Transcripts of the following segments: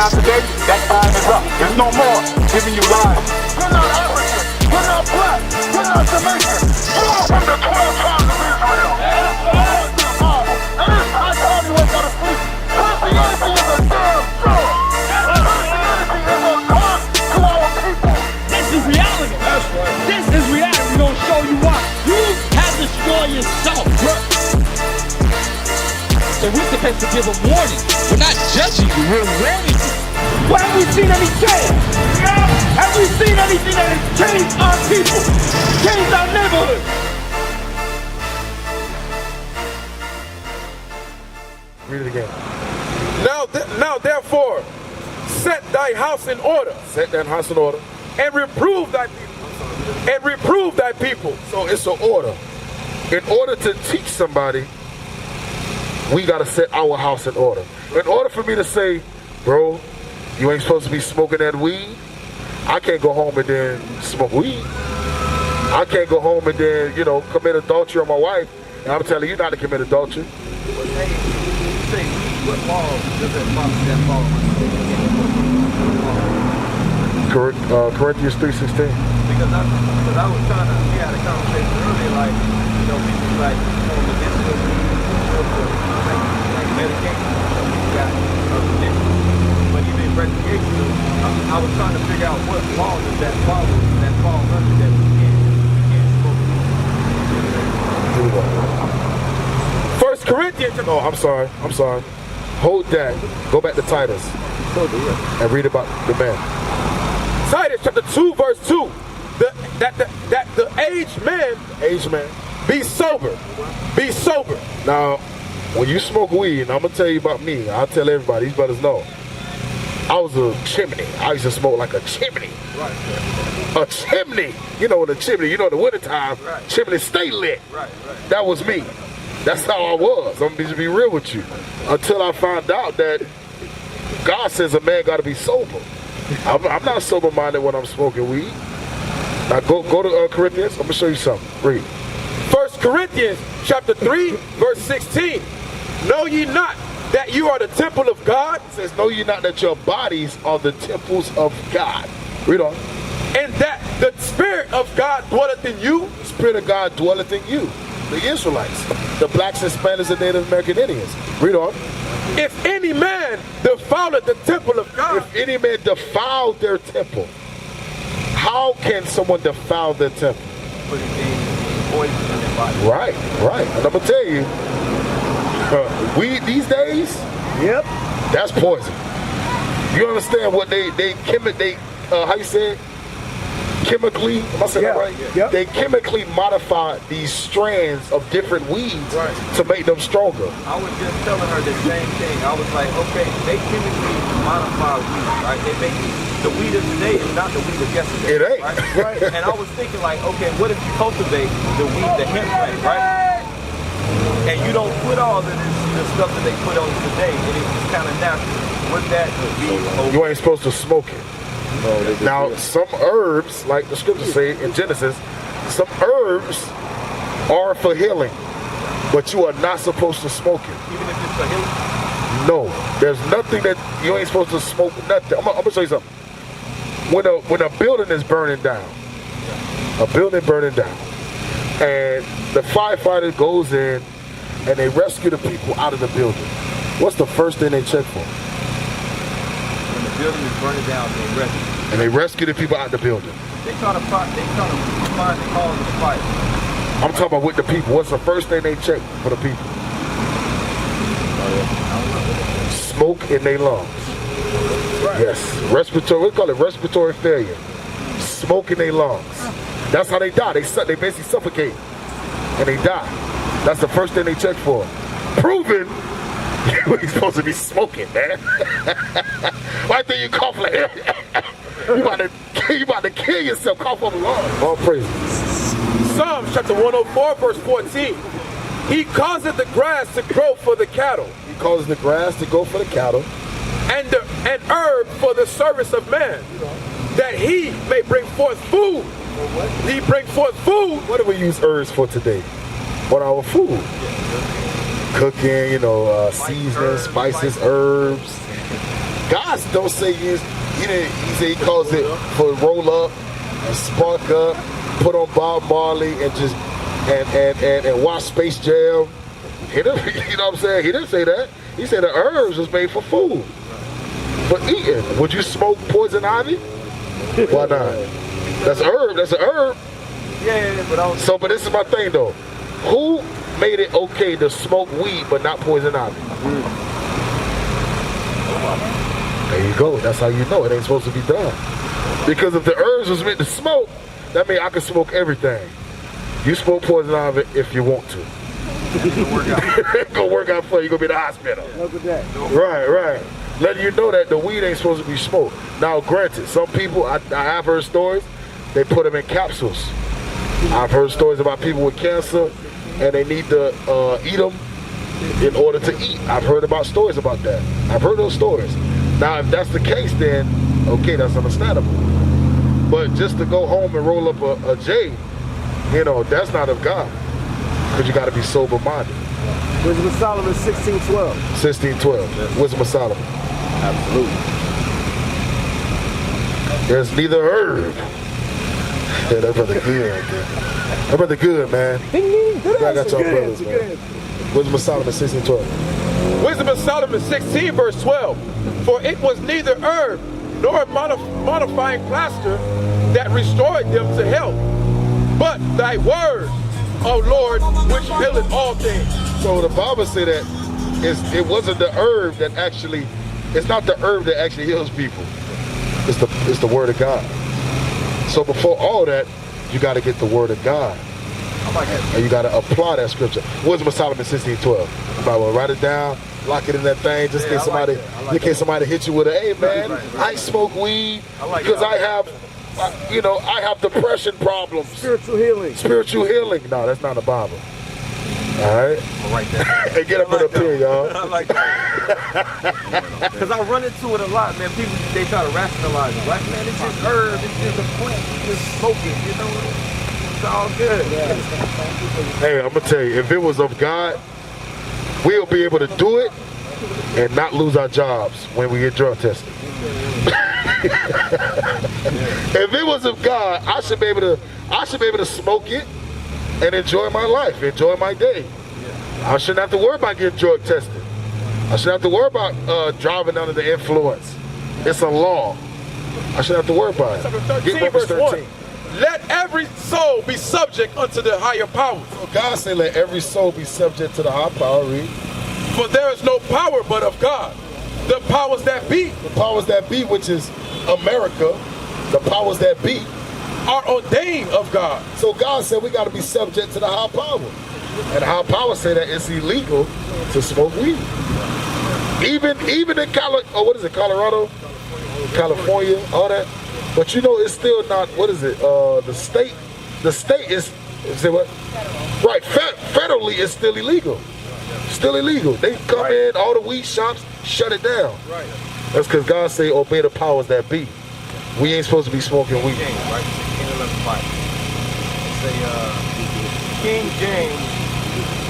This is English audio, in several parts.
time today, that time is up. There's no more giving you lies. We're not African. We're not black. We're not Jamaican. We're from the 12 tribes of Israel. That's the Bible. And this high time you ain't got to sleep. Christianity is a damn joke. Christianity is a taunt to our people. This is reality. That's right. This is reality. We're going to show you why. You have destroyed yourself, bro. So we're supposed to give a warning. We're not judging you, we're warning you. Well, have we seen any change? Yeah. Have we seen anything that has changed our people? Changed our neighborhood? Read it again. Now therefore, set thy house in order. Set that house in order. And reprove thy people. And reprove thy people. So it's an order. In order to teach somebody, we got to set our house in order. In order for me to say, bro, you ain't supposed to be smoking that weed, I can't go home and then smoke weed. I can't go home and then, commit adultery on my wife, and I'm telling you not to commit adultery. What law does that fall? Corinthians 3:16. Because I was trying to, we had a conversation earlier, like, people like, like medication, you got but even recreational, I was trying to figure out what law does that fall under that we can't smoke. Here we go. 1 Corinthians. Oh, I'm sorry. Hold that. Go back to Titus and read about the man. Titus chapter 2 verse 2. That the aged man, be sober. Be sober. Now, when you smoke weed, and I'm gonna tell you about me, I'll tell everybody, these brothers know. I was a chimney. I used to smoke like a chimney. Right. A chimney. You know, the chimney, in the wintertime, right. Chimney stay lit. Right. That was me. That's how I was. I'm gonna be real with you. Until I found out that God says a man gotta be sober. I'm not sober-minded when I'm smoking weed. Now go to Corinthians. I'm gonna show you something. Read. 1 Corinthians chapter 3, verse 16. Know ye not that you are the temple of God? It says, know ye not that your bodies are the temples of God. Read on. And that the Spirit of God dwelleth in you? The Spirit of God dwelleth in you. The Israelites, the blacks and Spaniards and Native American Indians. Read on. If any man defileth the temple of God. If any man defile their temple. How can someone defile their temple? Putting poison in their body. Right. And I'm gonna tell you, weed these days, Yep. that's poison. You understand what they how you say it? Chemically, am I saying that right? Yep. They chemically modify these strands of different weeds to make them stronger. I was just telling her the same thing. I was like, okay, they chemically modify weed, right? They make the weed of today is not the weed of yesterday. It ain't. Right? And I was thinking like, okay, what if you cultivate the weed, the hemp plant, right? And you don't put all of the stuff that they put on today, and it's just kind of natural. Would that be okay? You ain't supposed to smoke it. No, now, some herbs, like the scriptures say in Genesis, some herbs are for healing, but you are not supposed to smoke it. Even if it's for healing? No, there's nothing that you ain't supposed to smoke. Nothing. I'm gonna show you something. When a building is burning down, and the firefighter goes in and they rescue the people out of the building, what's the first thing they check for? When the building is burning down, they rescue. And they rescue the people out of the building. They try to find the cause of the fire. I'm talking about with the people. What's the first thing they check for the people? Smoke in their lungs. Right. Yes. Respiratory, we call it respiratory failure. Smoke in their lungs. That's how they die. They basically suffocate. And they die. That's the first thing they check for. Proven you ain't supposed to be smoking, man. Why do you cough like that? You about to kill yourself. Cough on the lungs. All praises. Psalms chapter 104, verse 14. He causeth the grass to grow for the cattle. He causes the grass to grow for the cattle. And herb for the service of man. That he may bring forth food. He bring forth food. What do we use herbs for today? For our food. Cooking, seasoning, spices, herbs. God don't say he didn't. He said he calls it for roll up and spark up, put on Bob Marley and just and watch Space Jam. He didn't, you know what I'm saying? He didn't say that. He said the herbs was made for food, for eating. Would you smoke poison ivy? Why not? That's a herb. That's a herb. Yeah, But this is my thing though. Who made it okay to smoke weed but not poison ivy? There you go. That's how you know it ain't supposed to be done. Because if the herbs was meant to smoke, that means I can smoke everything. You smoke poison ivy if you want to. Go work out for you. You're going to be in the hospital. Look at that. Right. Letting you know that the weed ain't supposed to be smoked. Now, granted, some people, I have heard stories, they put them in capsules. I've heard stories about people with cancer and they need to eat them in order to eat. I've heard about stories about that. I've heard those stories. Now, if that's the case, then, okay, that's understandable. But just to go home and roll up a J, you know, that's not of God. Because you got to be sober-minded. Wisdom of Solomon 16:12. 16:12. Wisdom of Solomon. Absolutely. There's neither herb. Yeah, that brother good right there. That brother good, man. I got y'all brothers, man. Wisdom of Solomon 16:12. Wisdom of Solomon 16 verse 12. For it was neither herb nor modifying plaster that restored them to health, but thy word, O Lord, which healeth all things. So the Bible said that it wasn't the herb that actually, it's not the herb that actually heals people. It's the word of God. So before all that, you got to get the word of God. And you got to apply that scripture. Wisdom of Solomon 16:12. You might want to write it down, lock it in that thing, just in case somebody, in case somebody hit you with a, hey man, I smoke weed because I have, I have depression problems. Spiritual healing. Spiritual healing. No, that's not the Bible. All right. Right there. Hey, get up in up here, y'all. I like that. Because I run into it a lot, man. People, they try to rationalize it. Like, man, it's just herb, it's just a plant, you just smoke it, you know? It's all good. Hey, I'm going to tell you, if it was of God, we'll be able to do it and not lose our jobs when we get drug tested. If it was of God, I should be able to smoke it and enjoy my life, enjoy my day. I shouldn't have to worry about getting drug tested. I shouldn't have to worry about driving under the influence. It's a law. I shouldn't have to worry about it. 13 verse 1. Let every soul be subject unto the higher powers. So God said, let every soul be subject to the high power. Read. For there is no power but of God. The powers that be. The powers that be, which is America, the powers that be, are ordained of God. So God said we got to be subject to the high power. And the high power say that it's illegal to smoke weed. Even in Colorado, California, all that. But you know, it's still not, what is it? The state is say what? Right, federally it's still illegal. Still illegal. They come in, all the weed shops, shut it down. Right. That's because God say obey the powers that be. We ain't supposed to be smoking weed. James, right? 16:11 Bible. Say, King James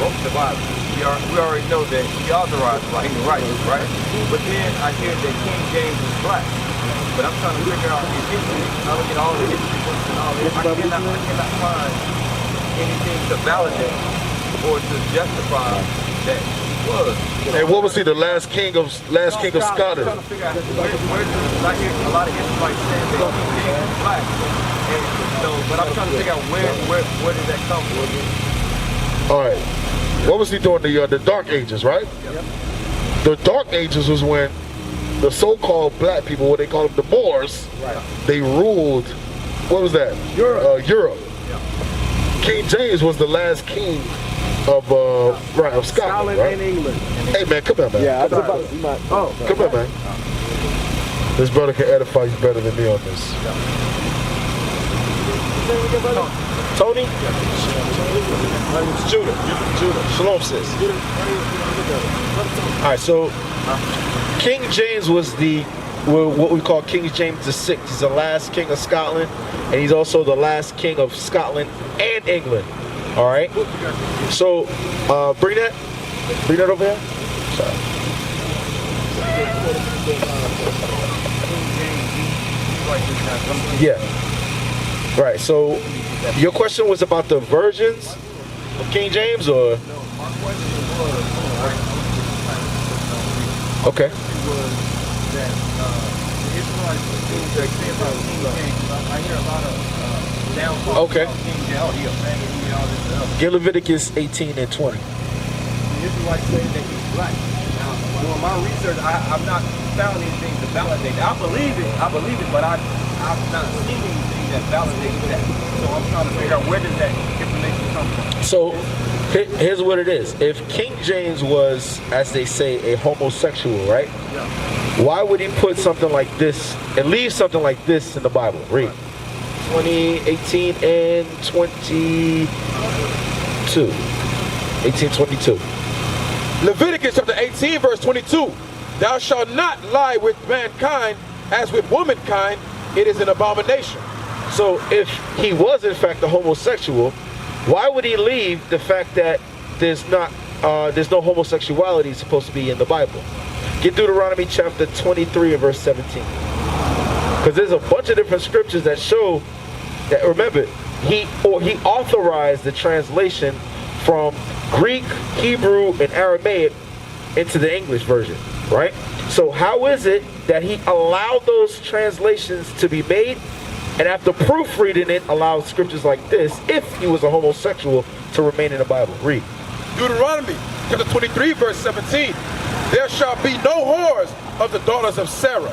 wrote the Bible. We already know that he authorized writing the writings, right? But then I hear that King James is black. But I'm trying to figure out his history. I look at all the history books and all this. I cannot find anything to validate or to justify that he was. And what was he, the last king of Scotland? I'm trying to figure out where I hear a lot of Israelites saying that King James is black. And, but I'm trying to figure out where did that come from? All right. What was he doing? The Dark Ages, right? Yep. The Dark Ages was when the so-called black people, what they call them, the Moors, they ruled, what was that? Europe. Yeah. King James was the last king of Scotland, right? and England. Hey man, come here, man. Yeah, I was about to see my. Oh, come here, man. This brother can edify you better than me on this. Tony? It's Judah. Shalom, sis. All right, so King James was what we call King James VI. He's the last king of Scotland, and he's also the last king of Scotland and England. All right. So bring that over here. Sorry. Yeah. Right. So your question was about the versions of King James, or? Okay. Okay. Get Leviticus 18 and 20. The Israelites say that he's black. Now, doing my research, I've not found anything to validate that. I believe it, but I've not seen anything that validates that. So I'm trying to figure out where does that information come from. So here's what it is. If King James was, as they say, a homosexual, right? Yeah. Why would he put something like this and leave something like this in the Bible? Read. 18 and 22. 18:22. Leviticus chapter 18, verse 22. Thou shalt not lie with mankind as with womankind. It is an abomination. So if he was in fact a homosexual, why would he leave the fact that there's no homosexuality supposed to be in the Bible? Get Deuteronomy chapter 23 and verse 17. Because there's a bunch of different scriptures that show that, remember, he authorized the translation from Greek, Hebrew, and Aramaic into the English version, right? So how is it that he allowed those translations to be made, and after proofreading it, allowed scriptures like this, if he was a homosexual, to remain in the Bible? Read. Deuteronomy chapter 23, verse 17. There shall be no whores of the daughters of Sarah,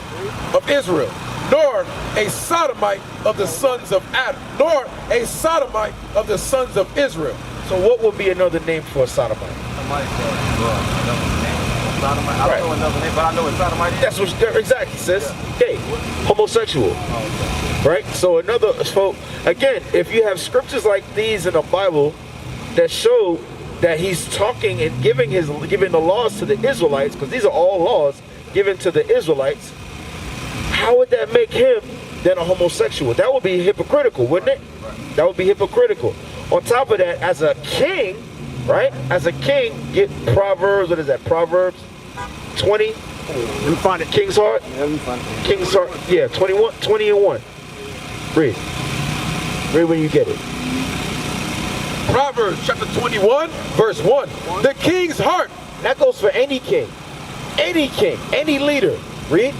of Israel, nor a sodomite of the sons of Adam, nor a sodomite of the sons of Israel. So what would be another name for a sodomite? Somebody said, another name. Sodomite. I don't know another name, but I know what sodomite is. That's what, exactly, sis. Hey, homosexual. Right? So again, if you have scriptures like these in the Bible that show that he's talking and giving the laws to the Israelites, because these are all laws given to the Israelites, how would that make him then a homosexual? That would be hypocritical, wouldn't it? That would be hypocritical. On top of that, as a king, right? As a king, get Proverbs, what is that? Proverbs 20? Let me find it. King's Heart? Yeah, let me find it. King's Heart, yeah, 20 and 1. Read. Read when you get it. Proverbs chapter 21, verse 1. The king's heart. That goes for any king, any leader. Read.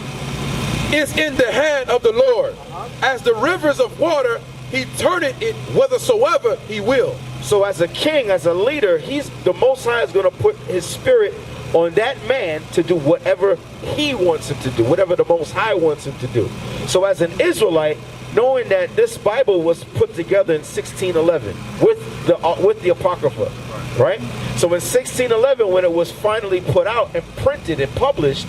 Is in the hand of the Lord. As the rivers of water, he turneth it whithersoever he will. So as a king, as a leader, the Most High is going to put his spirit on that man to do whatever he wants him to do, whatever the Most High wants him to do. So as an Israelite, knowing that this Bible was put together in 1611 with the Apocrypha, right? So in 1611, when it was finally put out and printed and published,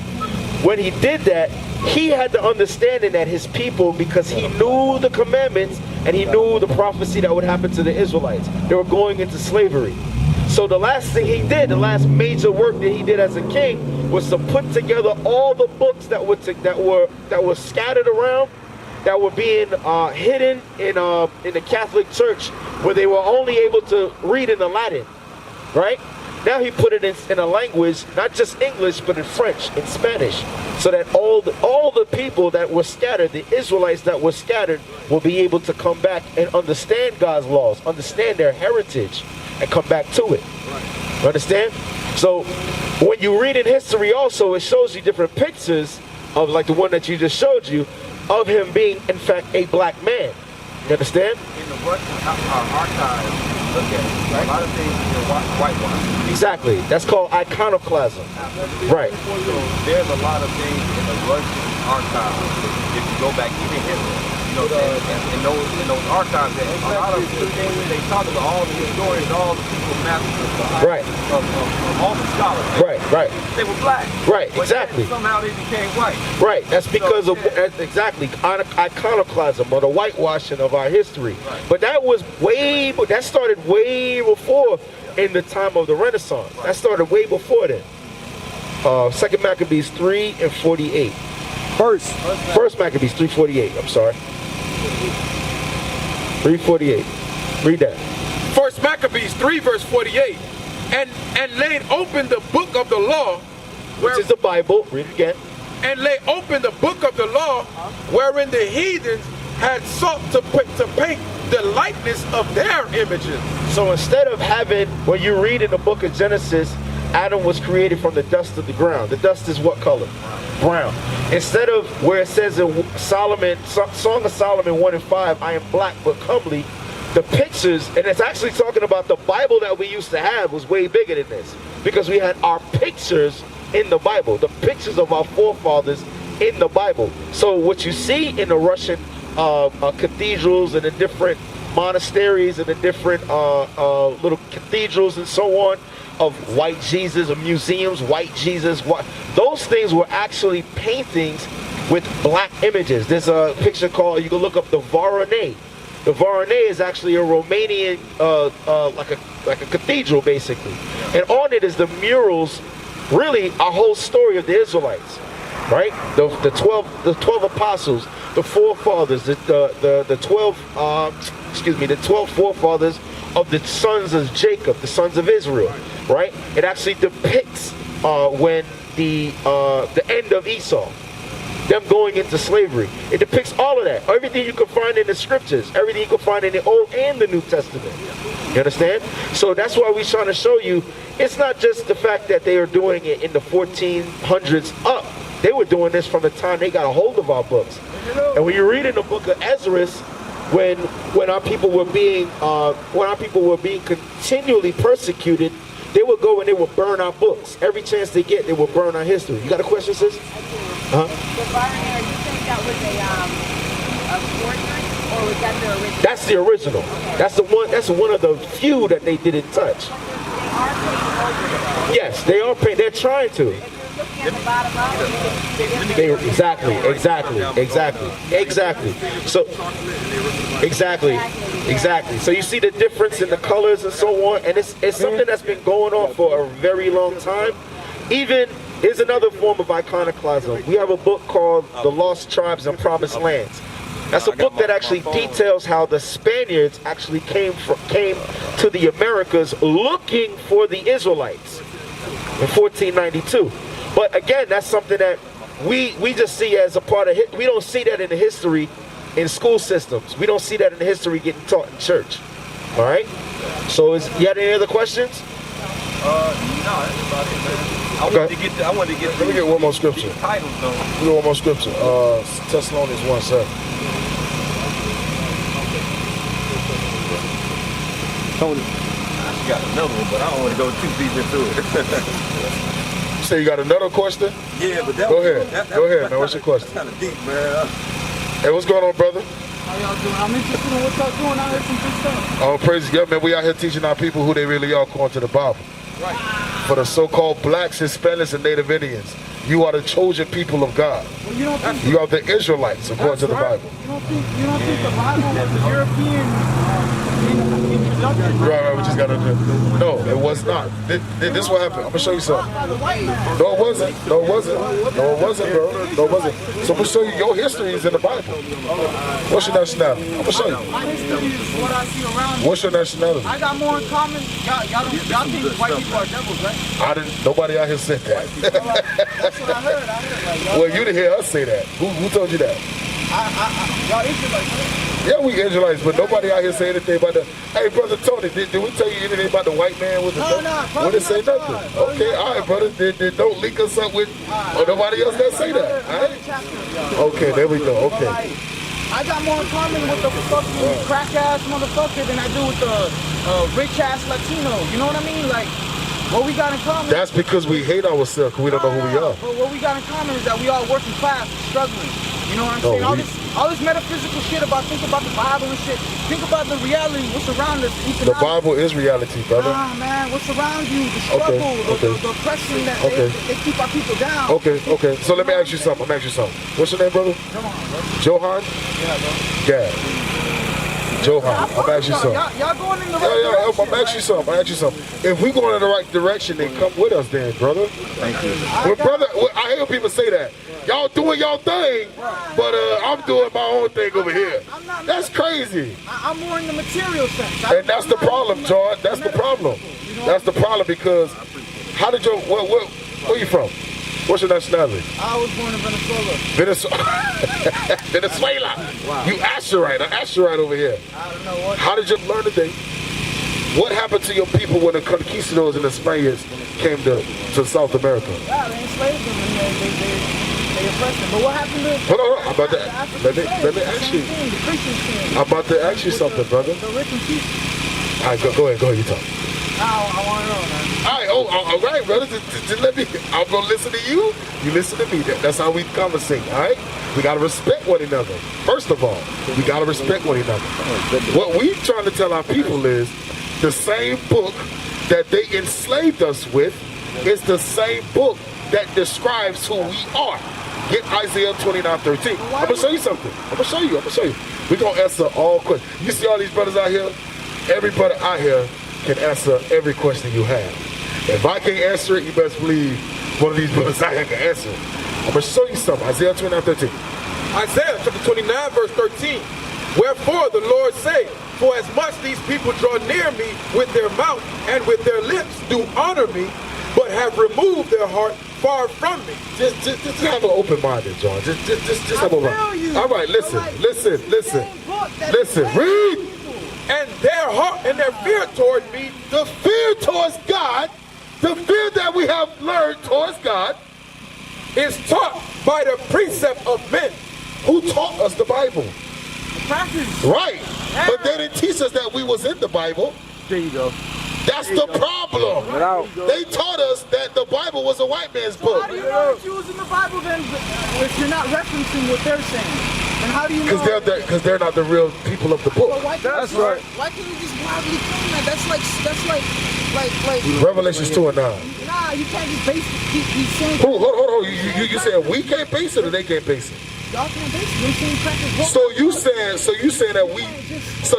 when he did that, he had the understanding that his people, because he knew the commandments and he knew the prophecy that would happen to the Israelites, they were going into slavery. So the last thing he did, the last major work that he did as a king, was to put together all the books that were scattered around, that were being hidden in the Catholic Church, where they were only able to read in the Latin, right? Now he put it in a language, not just English, but in French, in Spanish, so that all the people that were scattered, the Israelites that were scattered, will be able to come back and understand God's laws, understand their heritage, and come back to it. You understand? So when you read in history also, it shows you different pictures of, like the one that you just showed you, of him being, in fact, a black man. You understand? In the Russian archives, look at it. Right? A lot of things are whitewashed. Exactly. That's called iconoclasm. Right. So there's a lot of things in the Russian archives. If you go back even history, you know, in those archives, that a lot of the things they talk about, all the historians, all the people, masters, right, of all the scholars. Right. They were black. Right. But exactly. Somehow they became white. Right. That's because of exactly iconoclasm, or the whitewashing of our history. Right. But that started way before, in the time of the Renaissance. That started way before then. Second Maccabees 3 and 48. First Maccabees 3:48. I'm sorry. 3:48. Read that. First Maccabees 3 verse 48. And laid open the book of the law, which is the Bible. Read it again. and lay open the book of the law, wherein the heathens had sought to paint the likeness of their images. So instead of having, when you read in the book of Genesis, Adam was created from the dust of the ground. The dust is what color? Brown. Instead of where it says in Solomon, Song of Solomon 1 and 5, I am black but comely, the pictures, and it's actually talking about the Bible that we used to have was way bigger than this. Because we had our pictures in the Bible, the pictures of our forefathers in the Bible. So what you see in the Russian cathedrals and the different monasteries and the different little cathedrals and so on, of white Jesus, of museums, white Jesus, those things were actually paintings with black images. There's a picture called, you can look up the Voronezh. The Voronezh is actually a Romanian, like a cathedral basically. And on it is the murals, really a whole story of the Israelites, right? The 12 apostles, the forefathers, the 12 forefathers of the sons of Jacob, the sons of Israel, right? It actually depicts when the end of Esau, them going into slavery. It depicts all of that. Everything you can find in the scriptures, everything you can find in the Old and the New Testament. You understand? So that's why we're trying to show you, it's not just the fact that they are doing it in the 1400s up. They were doing this from the time they got a hold of our books. And when you read in the book of Ezra, when our people were being continually persecuted, they would go and they would burn our books. Every chance they get, they would burn our history. You got a question, sis? The Barney, are you saying that was a forgery, or was that the original? That's the original. Okay. That's one of the few that they didn't touch. They are painting over it. Yes, they are painting. They're trying to. At the bottom of it, Exactly. So, exactly. So you see the difference in the colors and so on, and it's something that's been going on for a very long time. Even, here's another form of iconoclasm. We have a book called The Lost Tribes and Promised Lands. That's a book that actually details how the Spaniards actually came to the Americas looking for the Israelites in 1492. But again, that's something that we just see as a part of it. We don't see that in the history in school systems. We don't see that in the history getting taught in church. All right? So you had any other questions? No, that's about it, man. I wanted to get Let me get one more scripture. titles though. Let me get one more scripture. Thessalonians 1:7. Tony. I got another one, but I don't want to go too deep into it. So you got another question? Yeah, but that Go ahead, man. What's your question? Kind of deep, man. Hey, what's going on, brother? How y'all doing? I'm interested in what y'all doing out here, some good stuff. Oh, praise God, man. We out here teaching our people who they really are according to the Bible. Right. For the so-called blacks, Hispanics, and Native Indians, you are the chosen people of God. Well, you don't think You are the Israelites according to the right. Bible. You don't think the Bible was European introduction? Right, we just got to do. No, it was not. This what happened. I'm gonna show you something. No, it wasn't. No, it wasn't, bro. No, it wasn't. So I'm gonna show you your history is in the Bible. What's your nationality? I'm gonna show you. My history is what I see around me. What's your nationality? I got more in common. Y'all think white people are devils, right? I didn't. Nobody out here said that. That's what I heard. Well, you didn't hear us say that. Who told you that? Y'all Israelites, right? Yeah, we Israelites, but nobody out here say anything about the. Hey, brother Tony, did we tell you anything about the white man with the? We didn't say nothing. Okay, all right, brother. Then don't link us up with or nobody else that say that. All right. Okay, there we go. Okay. I got more in common with the fucking crack ass motherfucker than I do with the rich ass Latino. You know what I mean? Like, what we got in common. That's because we hate ourselves. Cause we don't know who we are. But what we got in common is that we all working class, struggling. You know what I'm saying? All this metaphysical shit think about the Bible and shit. Think about the reality, what's around us. The Bible is reality, brother. Nah, man, what's around you? The struggle, the oppression that they keep our people down. Okay. So let me ask you something. What's your name, brother? Johan? Yeah, bro. Gad. Johan, I'm asking you something. Y'all going in the right direction. I'm asking you something. If we going in the right direction, then come with us then, brother. Thank you. I hear people say that. Y'all doing y'all thing, but I'm doing my own thing over here. That's crazy. I'm more in the material sense. And that's the problem, John. That's the problem. That's the problem because how did where you from? What's your nationality? I was born in Venezuela. Venezuela. Wow. You Asherite over here. I don't know what. How did you learn today? What happened to your people when the conquistadors and the Spaniards came to South America? Yeah, they enslaved them and they oppressed them. But what happened to... Hold on, I'm about to... Let me ask you. The Christians came. I'm about to ask you something, brother. The rich and peaceful. All right, go ahead, you talk. I want to know, man. All right, all right, brother. Just let me... I'm going to listen to you. You listen to me. That's how we conversate, all right? We got to respect one another. First of all, we got to respect one another. What we trying to tell our people is the same book that they enslaved us with is the same book that describes who we are. Get Isaiah 29:13. I'm going to show you something. I'm going to show you. We're going to answer all questions. You see all these brothers out here? Every brother out here can answer every question you have. If I can't answer it, you best believe one of these brothers out here can answer it. I'm going to show you something. Isaiah 29:13. Isaiah chapter 29, verse 13. Wherefore the Lord saith, for as much these people draw near me with their mouth and with their lips do honor me, but have removed their heart far from me. Just have an open minded, John. Just have a mind. All right, listen. Read. And their heart and their fear toward me, The fear towards God, the fear that we have learned towards God, is taught by the precept of men. who taught us the Bible. Practice. Right. But they didn't teach us that we was in the Bible. There you go. That's the problem. They taught us that the Bible was a white man's book. How do you know if you was in the Bible then if you're not referencing what they're saying? And how do you know? Because they're not the real people of the book. Well, that's right. Why can't you just blindly claim that? That's like Revelations 2 and 9. Nah, you can't just base these saying. Hold on. You said we can't base it or they can't base it? Y'all can't base it. You're saying practice. So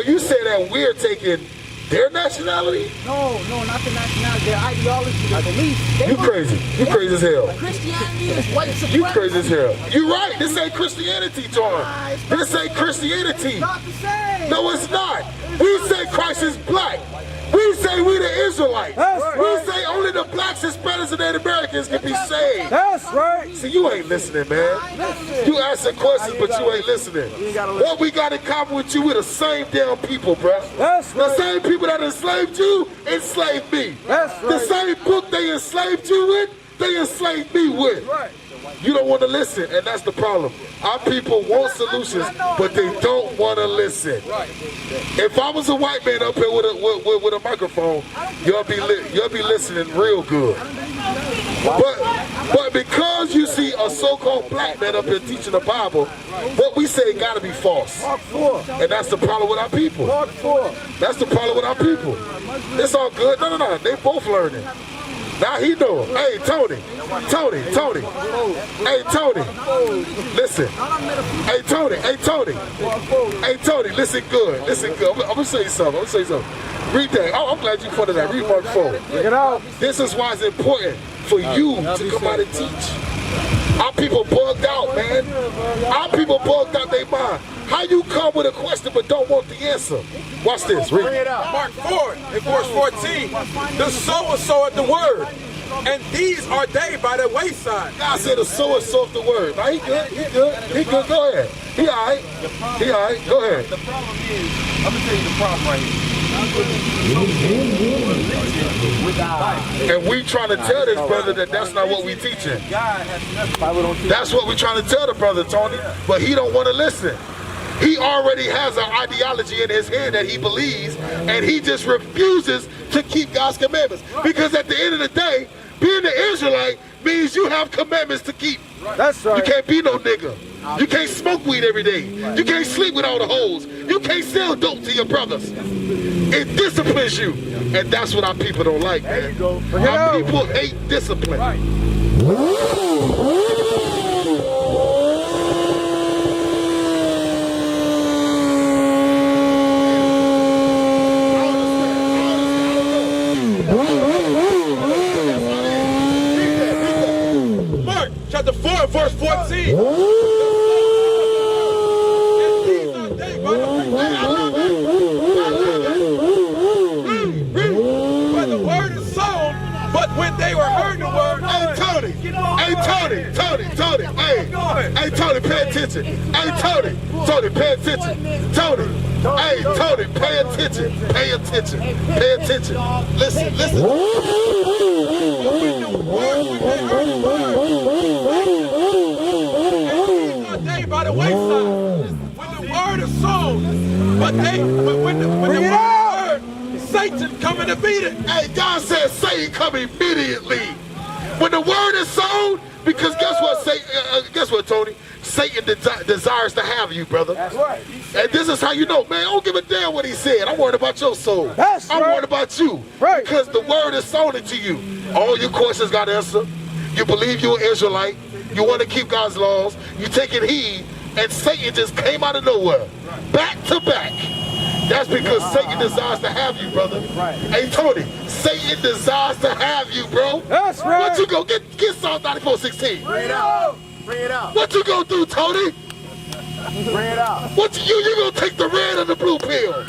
you saying that we're taking their nationality? No, not the nationality. Their ideology, their beliefs. You crazy. You crazy as hell. Christianity is white supremacy. You crazy as hell. You right. This ain't Christianity, John. This ain't Christianity. It's not the same. No, it's not. We say Christ is black. We say we the Israelites. We say only the blacks, Hispanics, and Native Americans can be saved. That's right. See, you ain't listening, man. You asking questions, but you ain't listening. What we got in common with you, we're the same damn people, bruh. That's The same people that enslaved you, enslaved me. That's The same book they enslaved you with, they enslaved me with. You don't want to listen, and that's the problem. Our people want solutions, but they don't want to listen. If I was a white man up here with a microphone, you'll be listening real good. But because you see a so-called black man up here teaching the Bible, what we say got to be false. And that's the problem with our people. That's the problem with our people. It's all good. No. They both learning. Now he know. Hey, Tony. Hey, Tony. Listen. Hey, Tony. Listen good. I'm going to say something. Read that. Oh, I'm glad you put it out. Read Mark 4. Get out. This is why it's important for you to come out and teach. Our people bugged out, man. Our people bugged out their mind. How you come with a question but don't want the answer? Watch this. Read it out. Mark 4 and verse 14. The sower soweth the word, and these are they by the wayside. God said the sower soweth the word. Now he good. Go ahead. He all right. Go ahead. The problem is, I'm gonna tell you the problem right here. And we trying to tell this brother that that's not what we teaching. That's what we trying to tell the brother, Tony. But he don't want to listen. He already has an ideology in his head that he believes, and he just refuses to keep God's commandments. Because at the end of the day, being an Israelite means you have commandments to keep. That's right. You can't be no nigga. You can't smoke weed every day. You can't sleep with all the hoes. You can't sell dope to your brothers. It disciplines you. And that's what our people don't like, man. Our people hate discipline. Mark chapter 4 and verse 14. Where the word is sown, but when they were heard the word, Hey, Tony. attention. Hey, Tony, pay attention. Tony, hey, Tony, pay attention. Pay attention. Pay attention. Listen. Day by the wayside, when the word is sown, but when the word, Satan coming to beat it. Hey, God said Satan come immediately. When the word is sown, because guess what, Tony? Satan desires to have you, brother. That's right. And this is how you know, man, I don't give a damn what he said. I'm worried about your soul. I'm worried about you. Right. Because the word is sown into you. All your questions got answered. You believe you're an Israelite. You want to keep God's laws. You taking heed. And Satan just came out of nowhere. Back to back. That's because Satan desires to have you, brother. Right. Hey, Tony, Satan desires to have you, bro. That's right. What you go get Psalm 94:16. Bring it out. Bring it out. What you gonna do, Tony? Bring it out. What you gonna take the red or the blue pill?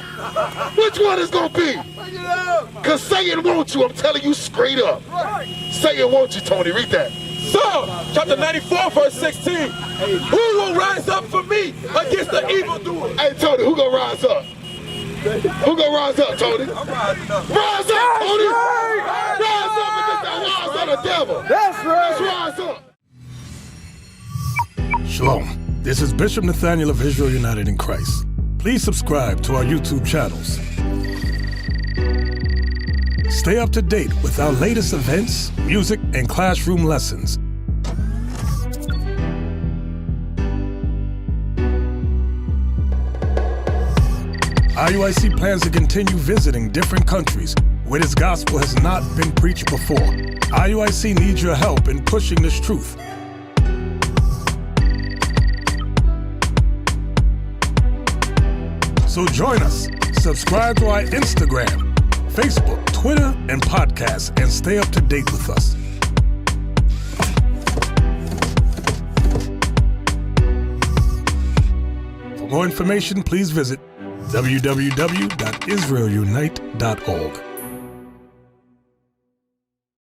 Which one is gonna be? Bring it out. Cause Satan wants you, I'm telling you straight up. Satan wants you, Tony, read that. Psalm chapter 94, verse 16. Who will rise up for me against the evildoer? Hey, Tony, who gonna rise up? Who gonna rise up, Tony? I'm rising up. Rise up, Tony! right. Rise up against that rise of the devil! That's right. Let's rise up! Shalom. This is Bishop Nathaniel of Israel United in Christ. Please subscribe to our YouTube channels. Stay up to date with our latest events, music, and classroom lessons. IUIC plans to continue visiting different countries where this gospel has not been preached before. IUIC needs your help in pushing this truth. So join us. Subscribe to our Instagram, Facebook, Twitter, and podcasts, and stay up to date with us. For more information, please visit www.israelunite.org.